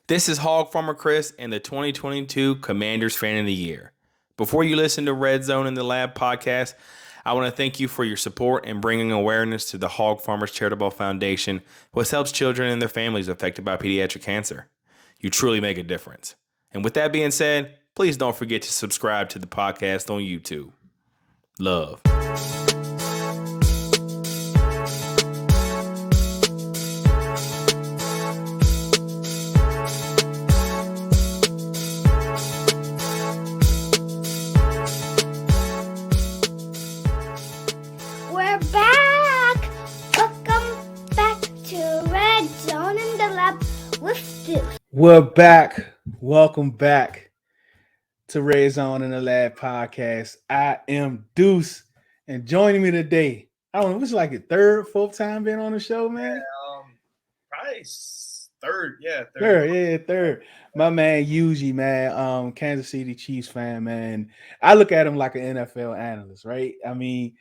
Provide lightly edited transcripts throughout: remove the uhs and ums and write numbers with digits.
This is Hog Farmer Chris and the 2022 Commanders Fan of the Year. Before you listen to Red Zone in the Lab podcast, I want to thank you for your support in bringing awareness to the Hog Farmers Charitable Foundation, which helps children and their families affected by pediatric cancer. You truly make a difference. And with that being said, please don't forget to subscribe to the podcast on YouTube. Love. We're back! Welcome back to Red Zone in the Lab with Deuce. We're back. Welcome back to Red Zone in the Lab podcast. I am Deuce, and joining me today, I don't know, it's like a third, fourth time being on the show, man. Probably third. Third. My man Yuji, man, Kansas City Chiefs fan, man. I look at him like an NFL analyst, right? I mean,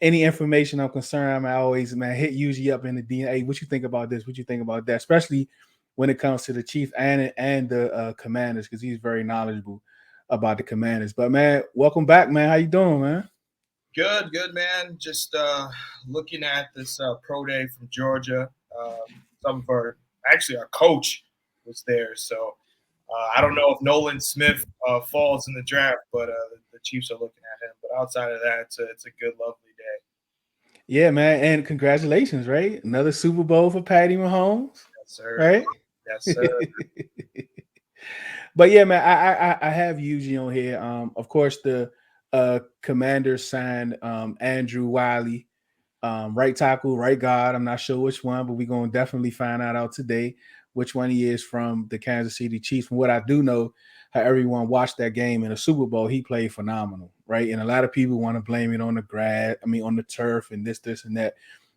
any information I'm concerned, I always, man, hit Yuji up in the DM. Hey, what you think about this? What you think about that? Especially when it comes to the Chiefs and the Commanders, because he's very knowledgeable about the Commanders. But man, welcome back, man. How you doing, man? Good, man. Just looking at this pro day from Georgia. Our coach was there, so I don't know if Nolan Smith falls in the draft, but the Chiefs are looking at him. But outside of that, it's a good, lovely day. Yeah, man, and congratulations, right? Another Super Bowl for Patty Mahomes. Yes, sir. Right? Yes, sir. But yeah, man, I have Yuji on here. Of course, the Commanders signed Andrew Wylie, right tackle, right guard. I'm not sure which one, but we're gonna definitely find out today which one he is from the Kansas City Chiefs. From what I do know, how everyone watched that game in the Super Bowl, he played phenomenal, right? And a lot of people want to blame it on on the turf and this and that.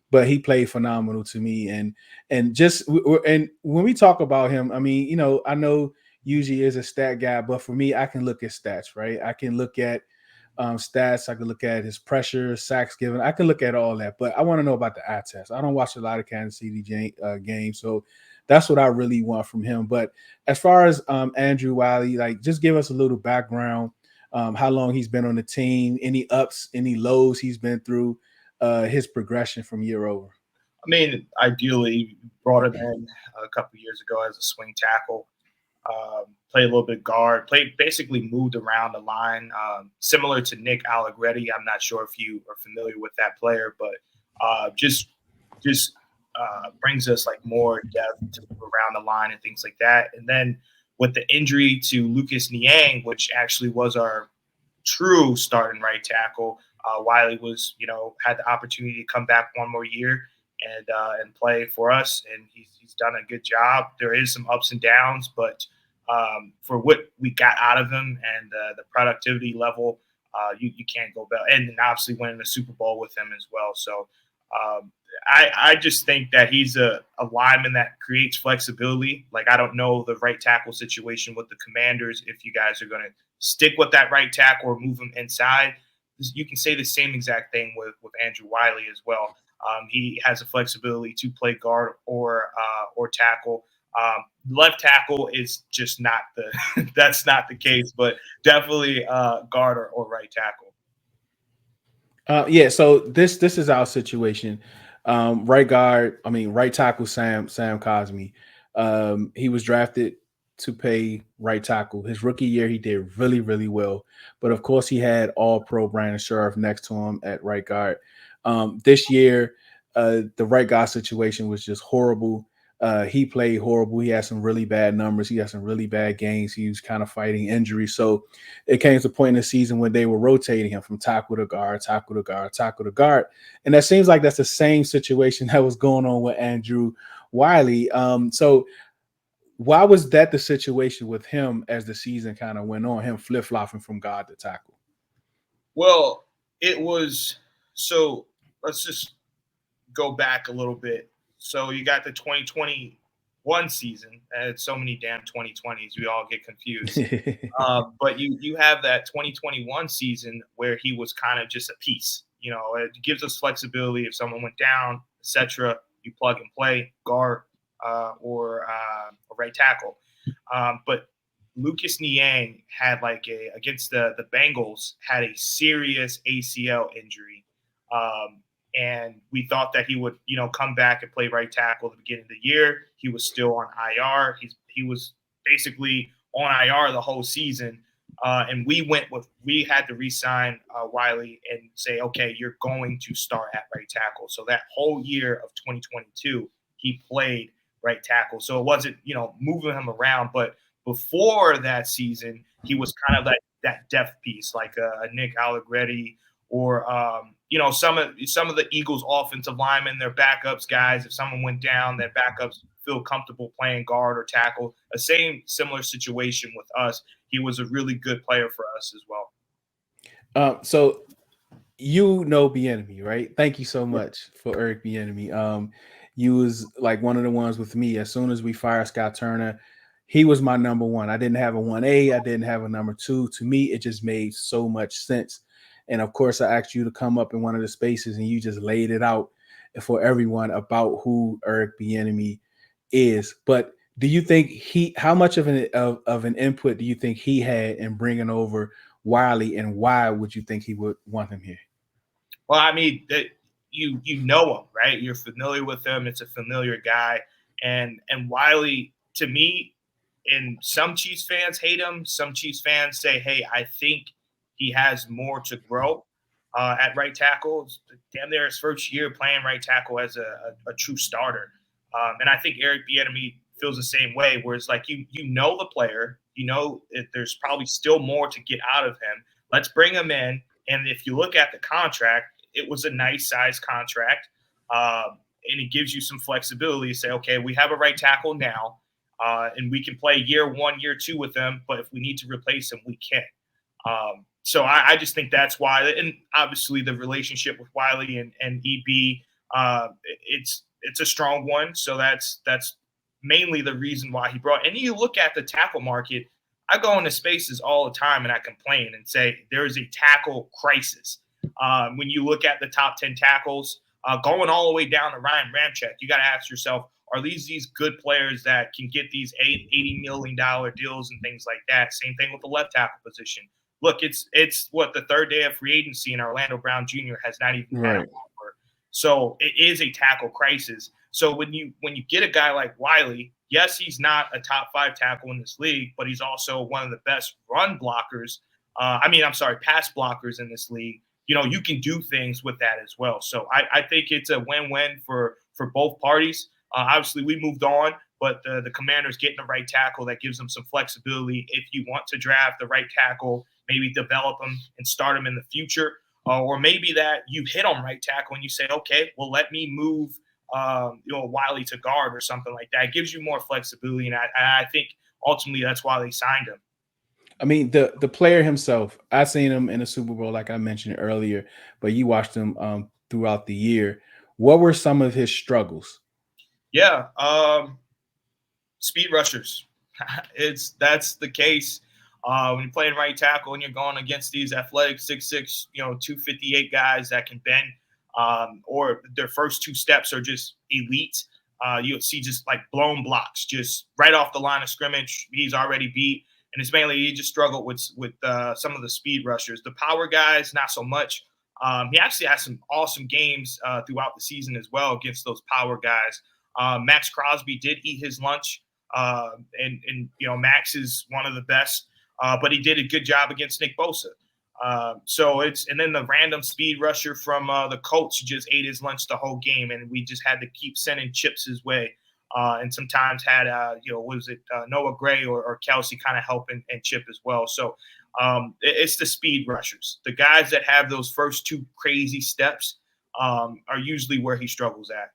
But he played phenomenal to me, and when we talk about him, I mean, I know usually is a stat guy, but for me, I can look at stats, right? I can look at stats. I can look at his pressure, sacks given. I can look at all that, but I want to know about the eye test. I don't watch a lot of Kansas City games, so that's what I really want from him. But as far as Andrew Wylie, like, just give us a little background, how long he's been on the team, any ups, any lows he's been through, his progression from year over. I mean, ideally, brought him in a couple years ago as a swing tackle. Played a little bit guard. Basically moved around the line, similar to Nick Allegretti. I'm not sure if you are familiar with that player, but just brings us like more depth to move around the line and things like that. And then with the injury to Lucas Niang, which actually was our true starting right tackle, Wylie was, had the opportunity to come back one more year and play for us, and he's done a good job. There is some ups and downs, but for what we got out of him and the productivity level, you can't go back. And obviously winning the Super Bowl with him as well. So I just think that he's a lineman that creates flexibility. Like, I don't know the right tackle situation with the Commanders, if you guys are going to stick with that right tackle or move him inside. You can say the same exact thing with Andrew Wylie as well. He has a flexibility to play guard or tackle. Left tackle is just not that's not the case, but definitely guard or right tackle. So this is our situation. Right tackle Sam Cosmi. He was drafted to play right tackle. His rookie year, he did really, really well. But of course, he had All-Pro Brandon Sheriff next to him at right guard. This year, the right guard situation was just horrible. He played horrible. He had some really bad numbers. He had some really bad games. He was kind of fighting injury. So it came to a point in the season when they were rotating him from tackle to guard. And that seems like that's the same situation that was going on with Andrew Wylie. So why was that the situation with him as the season kind of went on, him flip-flopping from guard to tackle? Well, it was – so let's just go back a little bit. So you got the 2021 season, and it's so many damn 2020s, we all get confused. But you have that 2021 season where he was kind of just a piece. It gives us flexibility if someone went down, etc. You plug and play guard or right tackle. But Lucas Niang had against the Bengals had a serious ACL injury. And we thought that he would, come back and play right tackle at the beginning of the year. He was still on IR. He was basically on IR the whole season. And we had to re-sign Wylie and say, okay, you're going to start at right tackle. So that whole year of 2022, he played right tackle. So it wasn't, moving him around. But before that season, he was kind of like that depth piece, like a Nick Allegretti or, some of the Eagles offensive linemen, their backups guys. If someone went down, their backups feel comfortable playing guard or tackle. Similar situation with us. He was a really good player for us as well. So Bieniemy, right? Thank you so much for Eric Bieniemy. You was like one of the ones with me. As soon as we fired Scott Turner, he was my number one. I didn't have a 1A. I didn't have a number 2. To me, it just made so much sense. And of course, I asked you to come up in one of the spaces, and you just laid it out for everyone about who Eric Bieniemy is. But do you think how much of an input do you think he had in bringing over Wylie, and why would you think he would want him here? Well, I mean, you know him, right? You're familiar with him. It's a familiar guy, and Wylie, to me, and some Chiefs fans hate him. Some Chiefs fans say, "Hey, I think he has more to grow at right tackle." It's damn near his first year playing right tackle as a true starter, and I think Eric Bieniemy feels the same way. Where it's like you know the player, there's probably still more to get out of him. Let's bring him in, and if you look at the contract, it was a nice size contract, and it gives you some flexibility to say, okay, we have a right tackle now, and we can play year 1, year 2 with him. But if we need to replace him, we can. So I just think that's why, and obviously the relationship with Wylie and EB, it's a strong one. So that's mainly the reason why he brought. And you look at the tackle market. I go into spaces all the time and I complain and say there is a tackle crisis. When you look at the top 10 tackles, going all the way down to Ryan Ramczyk, you got to ask yourself, are these good players that can get these $80 million deals and things like that? Same thing with the left tackle position. Look, it's what, the third day of free agency, and Orlando Brown Jr. has not even had an offer. So it is a tackle crisis. So when you get a guy like Wylie, yes, he's not a top 5 tackle in this league, but he's also one of the best pass blockers in this league. You can do things with that as well. So I think it's a win-win for both parties. Obviously, we moved on, but the Commanders getting the right tackle that gives them some flexibility. If you want to draft the right tackle, maybe develop them and start them in the future, or maybe that you hit on right tackle and you say, okay, well, let me move Wylie to guard or something like that. It gives you more flexibility, and I think ultimately that's why they signed him. I mean, the player himself, I seen him in the Super Bowl, like I mentioned earlier, but you watched him throughout the year. What were some of his struggles? Yeah, speed rushers. That's the case. When you're playing right tackle and you're going against these athletic 6'6", 258 guys that can bend, or their first 2 steps are just elite. You'll see just like blown blocks, just right off the line of scrimmage. He's already beat. And it's mainly he just struggled with some of the speed rushers. The power guys, not so much. He actually had some awesome games throughout the season as well against those power guys. Max Crosby did eat his lunch, and Max is one of the best, but he did a good job against Nick Bosa. And then the random speed rusher from the Colts just ate his lunch the whole game, and we just had to keep sending chips his way. And sometimes had, Noah Gray or Kelsey kind of help and chip as well. So it's the speed rushers. The guys that have those first 2 crazy steps are usually where he struggles at.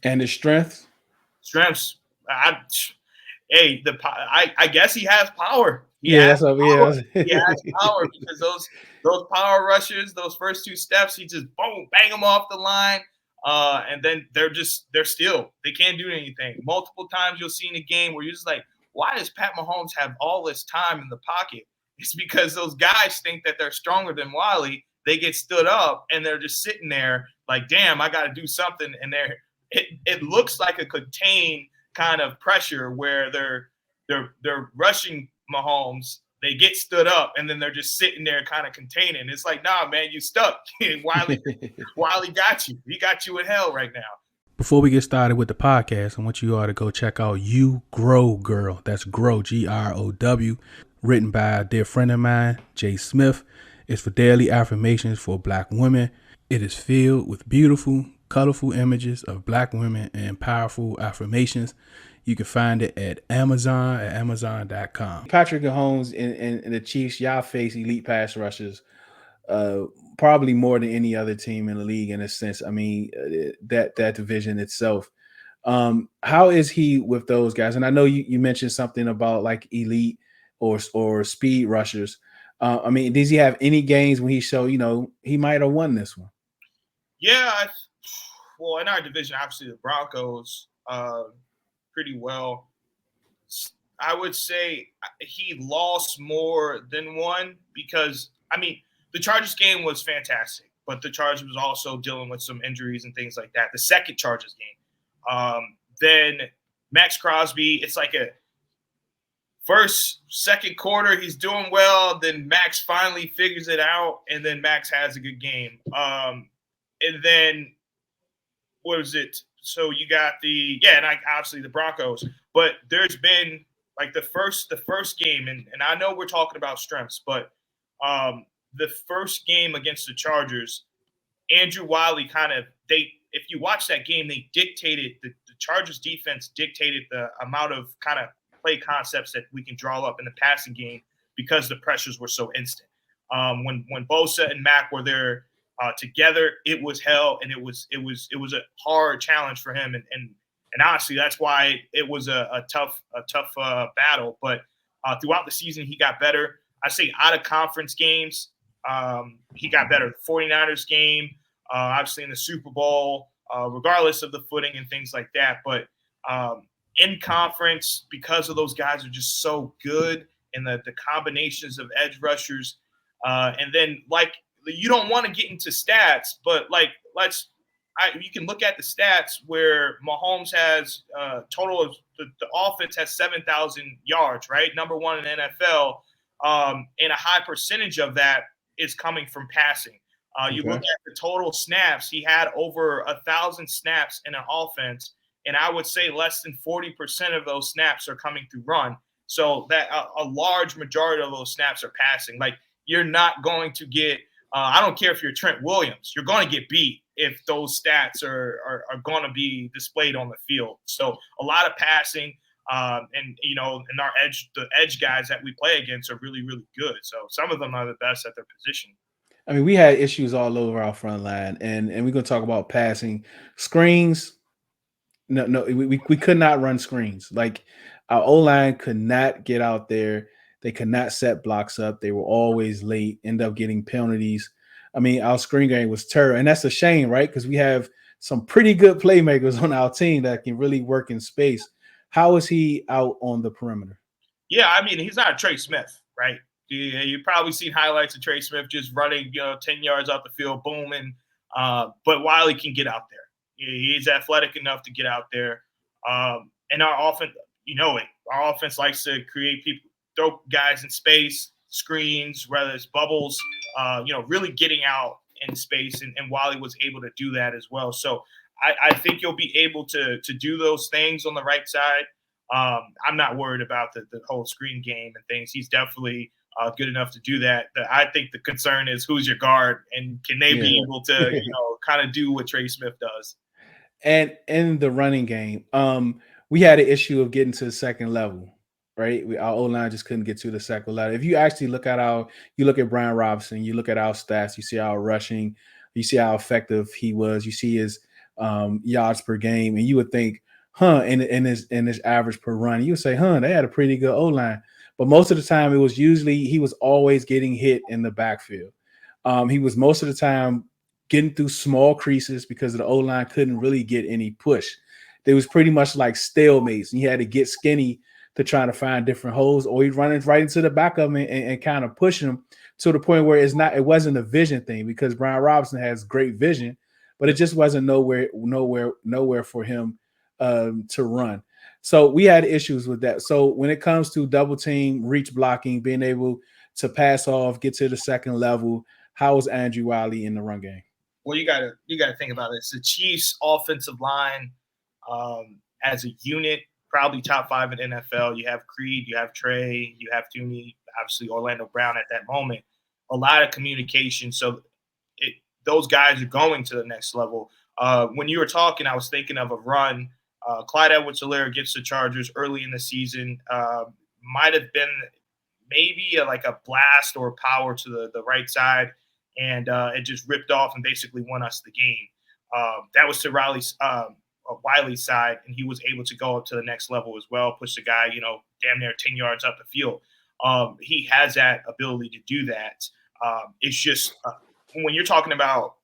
And his strengths? I guess he has power. He has power because those power rushers, those first 2 steps, he just boom, bang them off the line. And then they can't do anything. Multiple times you'll see in a game where you're just like, why does Pat Mahomes have all this time in the pocket? It's because those guys think that they're stronger than Wylie. They get stood up and they're just sitting there like, damn, I got to do something. And it looks like a contained kind of pressure where they're they're rushing Mahomes. They get stood up, and then they're just sitting there kind of containing. It's like, nah, man, you stuck. Wylie got you. He got you in hell right now. Before we get started with the podcast, I want you all to go check out You Grow Girl. That's Grow, Grow, written by a dear friend of mine, Jay Smith. It's for daily affirmations for Black women. It is filled with beautiful, colorful images of Black women and powerful affirmations. You can find it at Amazon at Amazon.com. Patrick Mahomes and the Chiefs, y'all face elite pass rushers, probably more than any other team in the league in a sense. I mean, that division itself. How is he with those guys? And I know you mentioned something about like elite or speed rushers. I mean, does he have any games when he showed, he might have won this one? Yeah. Well, in our division, obviously the Broncos pretty well. I would say he lost more than won because, I mean, the Chargers game was fantastic, but the Chargers was also dealing with some injuries and things like that. The second Chargers game. Then Max Crosby, it's like a second quarter, he's doing well. Then Max finally figures it out, and then Max has a good game. And then what was it? So you got and obviously the Broncos, but there's been like the first game, and I know we're talking about strengths, but the first game against the Chargers, Andrew Wylie if you watch that game, they dictated the Chargers defense dictated the amount of kind of play concepts that we can draw up in the passing game because the pressures were so instant. When Bosa and Mac were there together, it was hell, and it was a hard challenge for him, and honestly, that's why it was a tough battle. But throughout the season, he got better. I say out of conference games, he got better. The 49ers game, obviously in the Super Bowl, regardless of the footing and things like that. But in conference, because of those guys are just so good, and the combinations of edge rushers, and then like you don't want to get into stats, but like you can look at the stats where Mahomes has total of the offense has 7,000 yards, right? Number one in the NFL, and a high percentage of that is coming from passing. You look at the total snaps, he had over 1,000 snaps in an offense, and I would say less than 40% of those snaps are coming through run. So that a large majority of those snaps are passing. Like, you're not going to get I don't care if you're Trent Williams, you're going to get beat if those stats are going to be displayed on the field. So a lot of passing, and the edge guys that we play against are really, really good. So some of them are the best at their position. I mean, we had issues all over our front line, and we're going to talk about passing screens. No, we could not run screens. Like, our O-line could not get out there. They could not set blocks up. They were always late, end up getting penalties. I mean, our screen game was terrible. And that's a shame, right? Because we have some pretty good playmakers on our team that can really work in space. How is he out on the perimeter? Yeah, I mean, he's not a Trey Smith, right? You've probably seen highlights of Trey Smith just running, 10 yards out the field, booming. But Wylie can get out there. He's athletic enough to get out there. And our offense, our offense likes to create people, throw guys in space, screens, whether it's bubbles, really getting out in space. And Wylie was able to do that as well. So I think you'll be able to do those things on the right side. I'm not worried about the whole screen game and things. He's definitely good enough to do that. I think the concern is who's your guard, and can they be able to, kind of do what Trey Smith does. And in the running game, we had an issue of getting to the second level. Right, our O-line just couldn't get to the second level. If you actually look at Brian Robinson, you look at our stats, you see our rushing, you see how effective he was, you see his yards per game, and you would think, in his average per run, you would say, they had a pretty good O-line. But most of the time, he was always getting hit in the backfield. He was most of the time getting through small creases because the O-line couldn't really get any push. They was pretty much like stalemates, and you had to get skinny to try to find different holes, or he's running right into the back of him and kind of pushing him to the point where it wasn't a vision thing, because Brian Robinson has great vision, but it just wasn't nowhere for him to run. So we had issues with that. So when it comes to double team, reach blocking, being able to pass off, get to the second level, how is Andrew Wylie in the run game? Well, you gotta think about this. The Chiefs' offensive line, as a unit, probably top 5 in NFL. You have Creed, you have Trey, you have Tooney, obviously Orlando Brown at that moment. A lot of communication. So those guys are going to the next level. When you were talking, I was thinking of a run. Clyde Edwards-Helaire gets the Chargers early in the season. Might have been maybe like a blast or power to the right side, and it just ripped off and basically won us the game. That was to Wylie's side, and he was able to go up to the next level as well, push the guy, damn near 10 yards up the field. He has that ability to do that. It's just when you're talking about,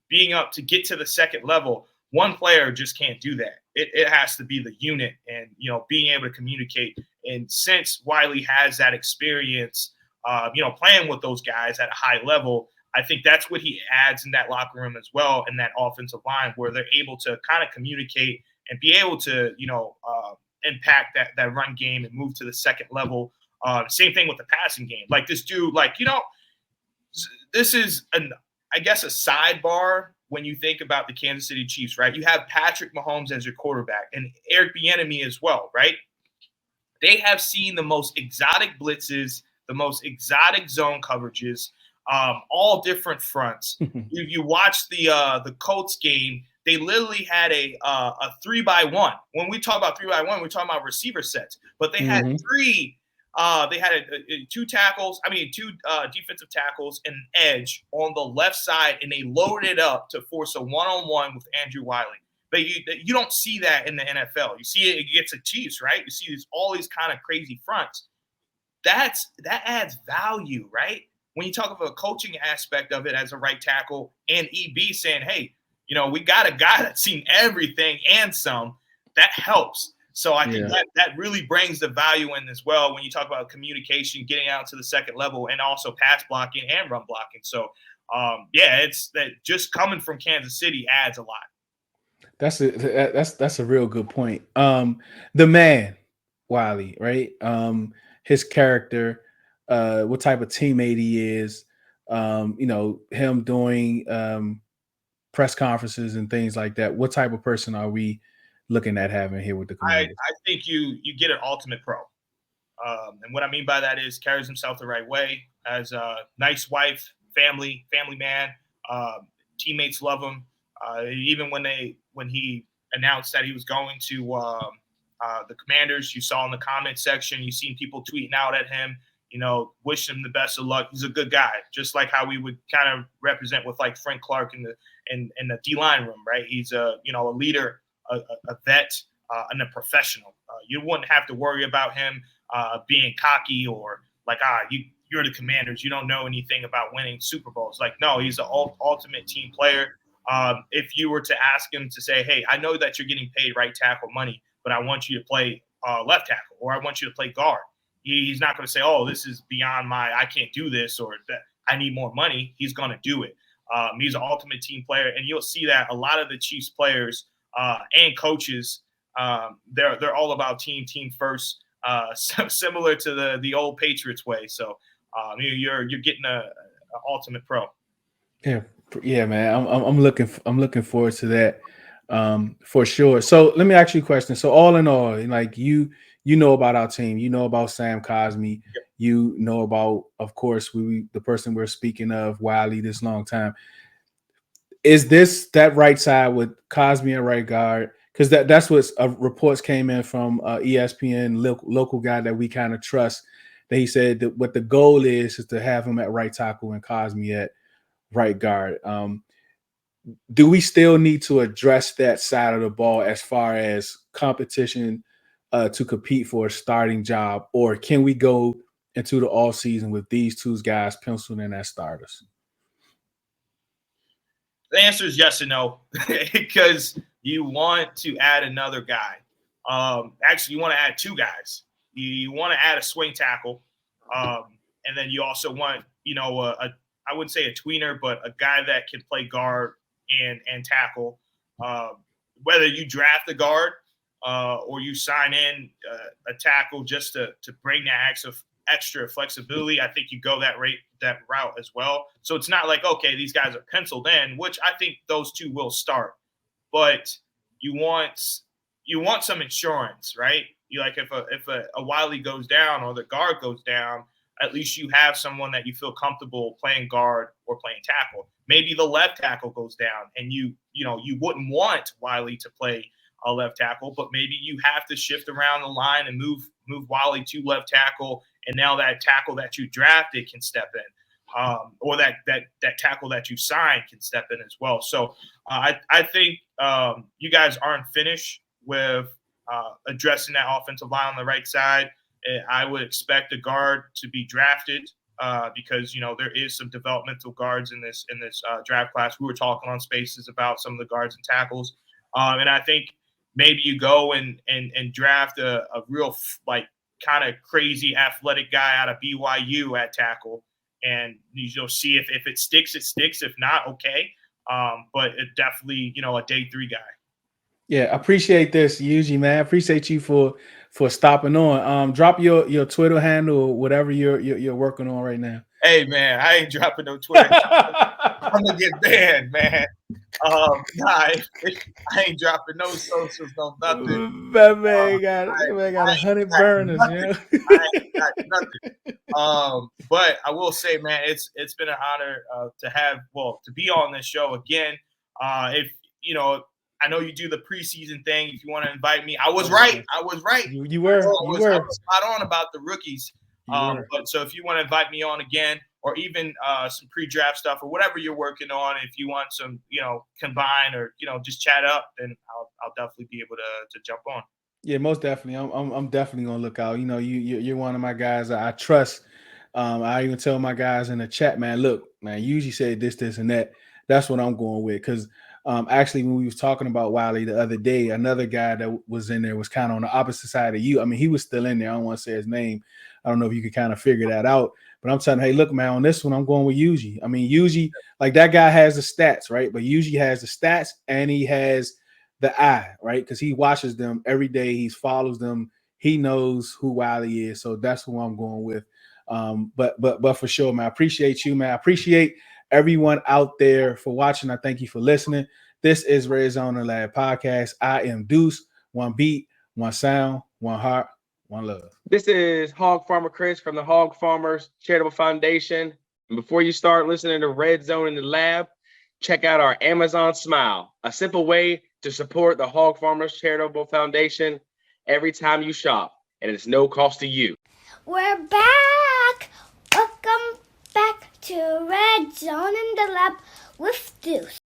being up to get to the second level, one player just can't do that. It has to be the unit and, being able to communicate. And since Wylie has that experience, playing with those guys at a high level, I think that's what he adds in that locker room as well, in that offensive line, where they're able to kind of communicate and be able to, impact that run game and move to the second level. Same thing with the passing game. Like this dude, this is I guess a sidebar when you think about the Kansas City Chiefs, right? You have Patrick Mahomes as your quarterback and Eric Bieniemy as well, right? They have seen the most exotic blitzes, the most exotic zone coverages, all different fronts. You watch the Colts game, they literally had a 3-by-1. When we talk about 3-by-1, we're talking about receiver sets, but they had three. They had two defensive tackles and an edge on the left side, and they loaded it up to force a one-on-one with Andrew Wylie. But you don't see that in the NFL. You see it against the Chiefs, right? You see all these kind of crazy fronts. That adds value, right? When you talk about a coaching aspect of it as a right tackle, and EB saying, hey, we got a guy that's seen everything and some, that helps. So I think that really brings the value in as well when you talk about communication, getting out to the second level, and also pass blocking and run blocking. So, it's that just coming from Kansas City adds a lot. That's a real good point. The man, Wylie, right? His character, what type of teammate he is, him doing press conferences and things like that. What type of person are we looking at having here with the Commanders? I think you get an ultimate pro. And what I mean by that is carries himself the right way, has a nice wife, family man, teammates love him. Even when he announced that he was going to the Commanders, you saw in the comment section, you seen people tweeting out at him, wishing him the best of luck. He's a good guy, just like how we would kind of represent with like Frank Clark in the D-line room, right? He's a leader, a vet, and a professional. You wouldn't have to worry about him being cocky or like, you're the Commanders, you don't know anything about winning Super Bowls. Like, no, he's an ultimate team player. If you were to ask him to say, hey, I know that you're getting paid right tackle money, but I want you to play left tackle, or I want you to play guard. He's not going to say, oh, this is beyond I can't do this, or that I need more money. He's going to do it. He's an ultimate team player. And you'll see that a lot of the Chiefs players and coaches, they're all about team first, similar to the old Patriots way. So you're getting an ultimate pro. Yeah, man. I'm looking forward to that for sure. So let me ask you a question. So all in all, like you know about our team, you know about Sam Cosmi, Yep. You know about, of course, the person we're speaking of, Wylie, this long time. Is this that right side with Cosmi and right guard? Because that's what reports came in from ESPN, local guy that we kind of trust. That he said that what the goal is to have him at right tackle and Cosmi at right guard. Do we still need to address that side of the ball as far as competition to compete for a starting job, or can we go into the all season with these two guys penciled in as starters? The answer is yes and no, because you want to add another guy. Actually, you want to add two guys. You want to add a swing tackle, and then you also want, I wouldn't say a tweener, but a guy that can play guard and tackle. Whether you draft a guard or you sign in a tackle just to bring that extra flexibility, I think you go that route as well. So it's not like, okay, these guys are penciled in, which I think those two will start, but you want some insurance, right? You like if a Wylie goes down or the guard goes down, at least you have someone that you feel comfortable playing guard or playing tackle. Maybe the left tackle goes down, and you wouldn't want Wylie to play a left tackle, but maybe you have to shift around the line and move Wylie to left tackle, and now that tackle that you drafted can step in, or that tackle that you signed can step in as well. So I think you guys aren't finished with addressing that offensive line on the right side. I would expect a guard to be drafted because there is some developmental guards in this draft class. We were talking on Spaces about some of the guards and tackles, and I think maybe you go and draft a real kind of crazy athletic guy out of BYU at tackle, and see if it sticks, it sticks. If not, okay. But it definitely a day 3 guy. Yeah, appreciate this, Yuji, man. Appreciate you for stopping on. Drop your Twitter handle or whatever you're working on right now. Hey, man, I ain't dropping no Twitter. I'm gonna get banned, man. I ain't dropping no socials, no nothing. That man got 100 burners, I ain't got nothing. But I will say, man, it's been an honor to be on this show again. If I know you do the preseason thing. If you want to invite me, I was right. You were. I was spot on about the rookies. But so if you want to invite me on again, or even some pre-draft stuff or whatever you're working on, if you want some, combine or just chat up, then I'll definitely be able to jump on. Yeah, most definitely. I'm definitely gonna look out. You're one of my guys I trust. I even tell my guys in the chat, man, look, man, you usually say this, and that. That's what I'm going with. Because actually, when we was talking about Wylie the other day, another guy that was in there was kind of on the opposite side of you. I mean, he was still in there. I don't want to say his name. I don't know if you could kind of figure that out. But I'm telling, hey, look, man, on this one, I'm going with Yuji. I mean, Yuji, like that guy has the stats, right? But Yuji has the stats and he has the eye, right? Because he watches them every day. He follows them. He knows who Wylie is. So that's who I'm going with. But for sure, man, I appreciate you, man. I appreciate everyone out there for watching. I thank you for listening. This is Red Zone and Lab Podcast. I am Deuce. One beat, one sound, one heart, one love. This is Hog Farmer Chris from the Hog Farmers Charitable Foundation. And before you start listening to Red Zone in the Lab, check out our Amazon Smile, a simple way to support the Hog Farmers Charitable Foundation every time you shop, and it's no cost to you. We're back. Welcome back to Red Zone in the Lab with Deuce.